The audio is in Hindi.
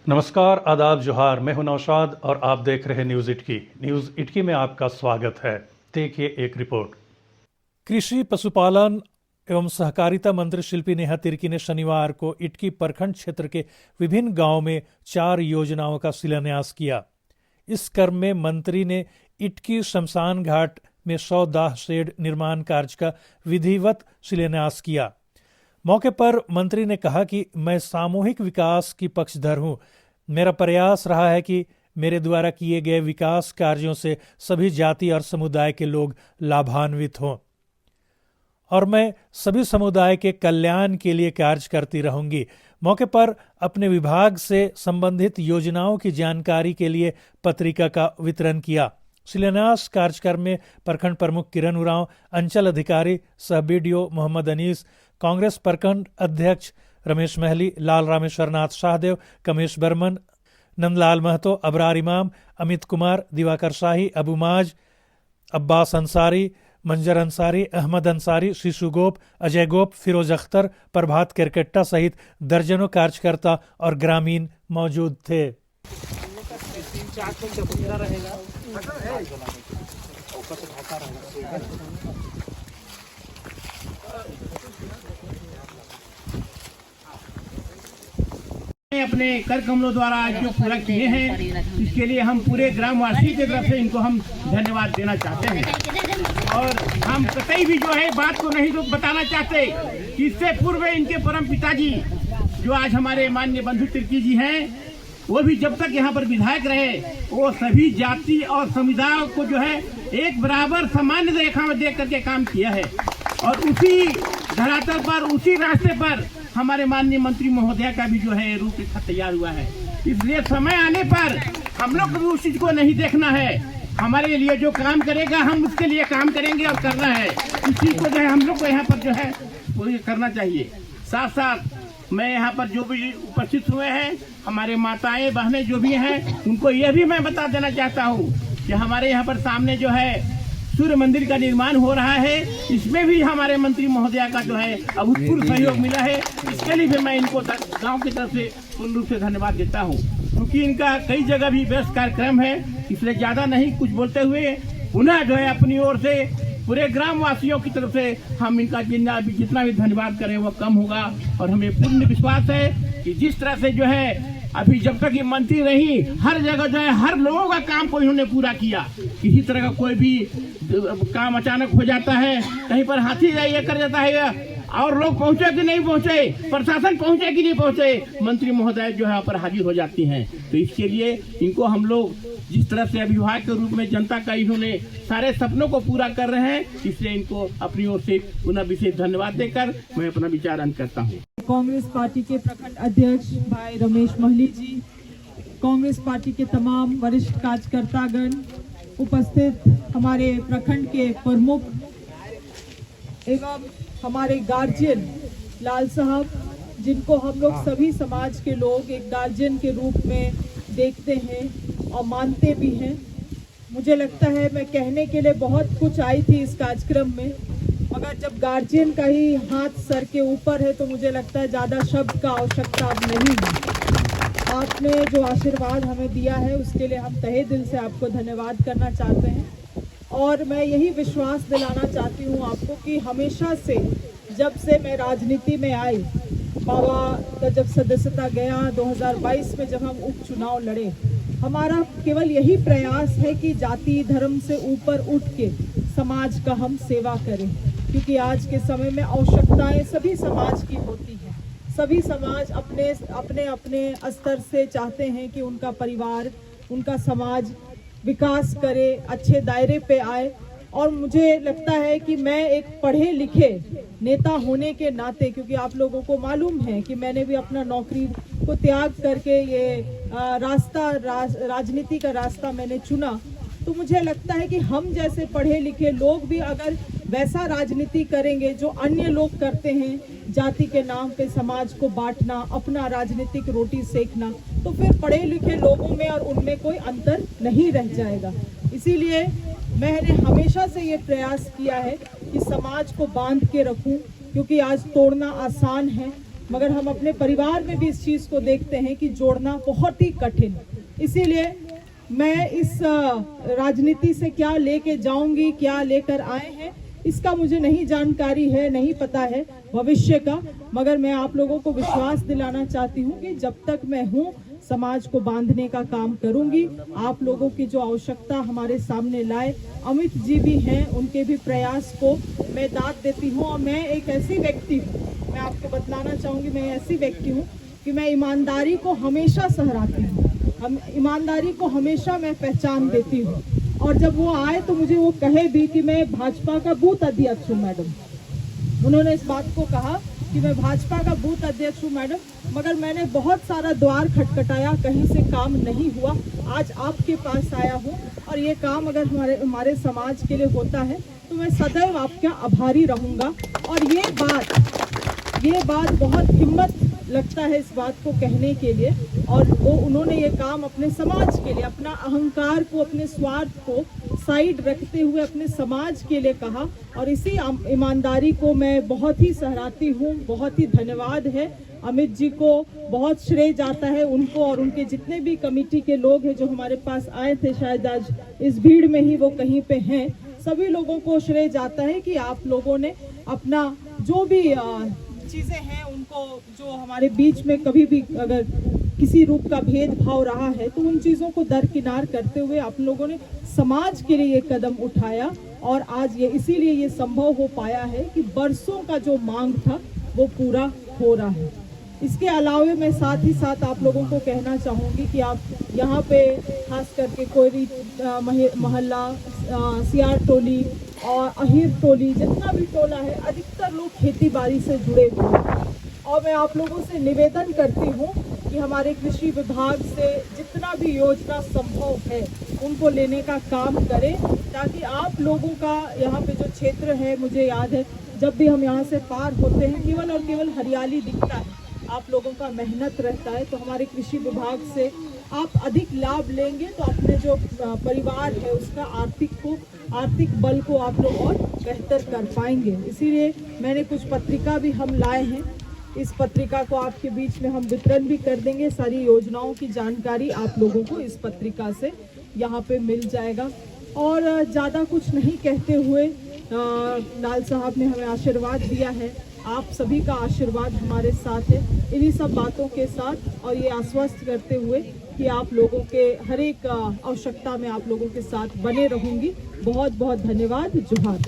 नमस्कार, आदाब, जोहार। मैं हूं नौशाद और आप देख रहे हैं न्यूज़ इटकी में आपका स्वागत है। देखिए एक रिपोर्ट। कृषि, पशुपालन एवं सहकारिता मंत्री शिल्पी नेहा तिर्की ने शनिवार को इटकी प्रखंड क्षेत्र के विभिन्न गांवों में 4 योजनाओं का शिलान्यास किया। इस क्रम में मंत्री ने इटकी शमशान घाट में 100 दाह शेड निर्माण कार्य का विधिवत शिलान्यास किया। मौके पर मंत्री ने कहा कि मैं सामूहिक विकास की पक्षधर हूं। मेरा प्रयास रहा है कि मेरे द्वारा किए गए विकास कार्यों से सभी जाति और समुदाय के लोग लाभान्वित हों और मैं सभी समुदाय के कल्याण के लिए कार्य करती रहूंगी। मौके पर अपने विभाग से संबंधित योजनाओं की जानकारी के लिए पत्रिका का वितरण किया। शिलान्यास कार्यक्रम में प्रखंड प्रमुख किरण उरांव, अंचल अधिकारी सह बीडीओ मोहम्मद अनीस, कांग्रेस प्रखंड अध्यक्ष रमेश महली, लाल रामेश्वर नाथ शाहदेव, कमेश बर्मन, नंदलाल महतो, अबरार इमाम, अमित कुमार, दिवाकर शाही, अबू माज, अब्बास अंसारी, मंजर अंसारी, अहमद अंसारी, शिशु गोप, अजय गोप, फिरोज अख्तर, प्रभात केरकेट्टा सहित दर्जनों कार्यकर्ता और ग्रामीण मौजूद थे। अपने कर कमलों द्वारा आज जो पूरा किए हैं, इसके लिए हम पूरे ग्रामवासी की तरफ से इनको हम धन्यवाद देना चाहते हैं। और हम कतई भी जो है बात को नहीं तो बताना चाहते कि इससे पूर्व इनके परम पिताजी जो आज हमारे माननीय बंधु तिर्की जी हैं, वो भी जब तक यहाँ पर विधायक रहे वो सभी जाति और समुदाय को जो है एक बराबर सामान्य रेखा में देख करके काम किया है। और उसी धरातल पर, उसी रास्ते पर हमारे माननीय मंत्री महोदया का भी जो है रूपरेखा तैयार हुआ है। इसलिए समय आने पर हम लोग भी उस चीज को नहीं देखना है। हमारे लिए जो काम करेगा हम उसके लिए काम करेंगे और करना है। इस चीज को जो है हम लोग को यहाँ पर जो है वो ये करना चाहिए। साथ साथ मैं यहाँ पर जो भी उपस्थित हुए हैं, हमारे माताएं बहनें जो भी हैं, उनको ये भी मैं बता देना चाहता हूँ कि हमारे यहाँ पर सामने जो है सूर्य मंदिर का निर्माण हो रहा है। इसमें भी हमारे मंत्री महोदया का जो है अभूतपूर्व सहयोग मिला है। इसके लिए भी मैं इनको गांव की तरफ से पूर्ण रूप से धन्यवाद देता हूं, क्योंकि इनका कई जगह भी व्यस्त कार्यक्रम है। इसलिए ज्यादा नहीं कुछ बोलते हुए पुनः जो है अपनी ओर से पूरे ग्रामवासियों की तरफ से हम इनका जितना भी धन्यवाद करें वो कम होगा। और हमें पूर्ण विश्वास है कि जिस तरह से जो है अभी जब तक ये मंत्री रही, हर जगह जो है हर लोगों का काम को इन्होंने पूरा किया। किसी तरह का कोई भी काम अचानक हो जाता है, कहीं पर हाथी ये कर जाता है और लोग पहुंचे कि नहीं पहुंचे, प्रशासन पहुंचे कि नहीं पहुंचे, मंत्री महोदय जो है यहाँ पर हाजिर हो जाती हैं। तो इसके लिए इनको हम लोग जिस तरह से अभिभावक के रूप में जनता का इन्होंने सारे सपनों को पूरा कर रहे हैं, इसलिए इनको अपनी ओर से पुनः विशेष धन्यवाद देकर मैं अपना विचार अंत करता हूँ। कांग्रेस पार्टी के प्रखंड अध्यक्ष भाई रमेश महली जी, कांग्रेस पार्टी के तमाम वरिष्ठ कार्यकर्तागण, उपस्थित हमारे प्रखंड के प्रमुख एवं हमारे गार्जियन लाल साहब, जिनको हम लोग सभी समाज के लोग एक गार्जियन के रूप में देखते हैं और मानते भी हैं। मुझे लगता है मैं कहने के लिए बहुत कुछ आई थी इस कार्यक्रम में, मगर जब गार्जियन का ही हाथ सर के ऊपर है तो मुझे लगता है ज़्यादा शब्द का आवश्यकता अब नहीं है। आपने जो आशीर्वाद हमें दिया है उसके लिए हम तहे दिल से आपको धन्यवाद करना चाहते हैं। और मैं यही विश्वास दिलाना चाहती हूँ आपको कि हमेशा से जब से मैं राजनीति में आई, बाबा का जब सदस्यता गया 2022 में जब हम उपचुनाव लड़े, हमारा केवल यही प्रयास है कि जाति धर्म से ऊपर उठ के समाज का हम सेवा करें, क्योंकि आज के समय में आवश्यकताएं सभी समाज की होती हैं। सभी समाज अपने अपने अपने स्तर से चाहते हैं कि उनका परिवार, उनका समाज विकास करे, अच्छे दायरे पे आए। और मुझे लगता है कि मैं एक पढ़े लिखे नेता होने के नाते, क्योंकि आप लोगों को मालूम है कि मैंने भी अपना नौकरी को त्याग करके ये राजनीति का रास्ता मैंने चुना, तो मुझे लगता है कि हम जैसे पढ़े लिखे लोग भी अगर वैसा राजनीति करेंगे जो अन्य लोग करते हैं, जाति के नाम पे समाज को बांटना, अपना राजनीतिक रोटी सेकना, तो फिर पढ़े लिखे लोगों में और उनमें कोई अंतर नहीं रह जाएगा। इसीलिए मैंने हमेशा से ये प्रयास किया है कि समाज को बांध के रखूं, क्योंकि आज तोड़ना आसान है मगर हम अपने परिवार में भी इस चीज़ को देखते हैं कि जोड़ना बहुत ही कठिन है। इसीलिए मैं इस राजनीति से क्या लेके जाऊंगी, क्या लेकर आए हैं, इसका मुझे नहीं जानकारी है, नहीं पता है भविष्य का, मगर मैं आप लोगों को विश्वास दिलाना चाहती हूँ कि जब तक मैं हूँ समाज को बांधने का काम करूंगी। आप लोगों की जो आवश्यकता हमारे सामने लाए, अमित जी भी हैं, उनके भी प्रयास को मैं दाद देती हूँ। और मैं एक ऐसी व्यक्ति हूँ, मैं आपको बतलाना चाहूँगी, मैं ऐसी व्यक्ति हूँ कि मैं ईमानदारी को हमेशा सहराती हूँ, हम ईमानदारी को हमेशा मैं पहचान देती हूँ। और जब वो आए तो मुझे वो कहे भी कि मैं भाजपा का बूथ अध्यक्ष हूँ मैडम, उन्होंने इस बात को कहा कि मैं भाजपा का बूथ अध्यक्ष हूँ मैडम, मगर मैंने बहुत सारा द्वार खटखटाया, कहीं से काम नहीं हुआ। आज आपके पास आया हूँ और ये काम अगर हमारे समाज के लिए होता है तो मैं सदैव आपका आभारी रहूँगा। और ये बात बहुत हिम्मत लगता है इस बात को कहने के लिए। और वो उन्होंने ये काम अपने समाज के लिए, अपना अहंकार को, अपने स्वार्थ को साइड रखते हुए अपने समाज के लिए कहा। और इसी ईमानदारी को मैं बहुत ही सहराती हूँ। बहुत ही धन्यवाद है अमित जी को, बहुत श्रेय जाता है उनको और उनके जितने भी कमेटी के लोग हैं जो हमारे पास आए थे, शायद आज इस भीड़ में ही वो कहीं पे हैं, सभी लोगों को श्रेय जाता है कि आप लोगों ने अपना जो भी चीज़ें हैं उनको, जो हमारे बीच में कभी भी अगर किसी रूप का भेदभाव रहा है तो उन चीज़ों को दरकिनार करते हुए आप लोगों ने समाज के लिए ये कदम उठाया। और आज ये इसीलिए ये संभव हो पाया है कि बरसों का जो मांग था वो पूरा हो रहा है। इसके अलावा मैं साथ ही साथ आप लोगों को कहना चाहूँगी कि आप यहाँ पे खास करके कोयरी मोहल्ला, सियार टोली और अहिर टोली, जितना भी टोला है, अधिकतर लोग खेती बाड़ी से जुड़े हुए हैं। और मैं आप लोगों से निवेदन करती हूँ कि हमारे कृषि विभाग से जितना भी योजना संभव है उनको लेने का काम करें, ताकि आप लोगों का यहाँ पे जो क्षेत्र है, मुझे याद है जब भी हम यहाँ से पार होते हैं केवल और केवल हरियाली दिखता है, आप लोगों का मेहनत रहता है। तो हमारे कृषि विभाग से आप अधिक लाभ लेंगे तो अपने जो परिवार है उसका आर्थिक बल को आप लोग और बेहतर कर पाएंगे। इसीलिए मैंने कुछ पत्रिका भी हम लाए हैं, इस पत्रिका को आपके बीच में हम वितरण भी कर देंगे। सारी योजनाओं की जानकारी आप लोगों को इस पत्रिका से यहाँ पे मिल जाएगा। और ज़्यादा कुछ नहीं कहते हुए लाल साहब ने हमें आशीर्वाद दिया है, आप सभी का आशीर्वाद हमारे साथ है। इन्हीं सब बातों के साथ और ये आश्वस्त करते हुए कि आप लोगों के हर एक आवश्यकता में आप लोगों के साथ बने रहूँगी। बहुत बहुत धन्यवाद। जोहार।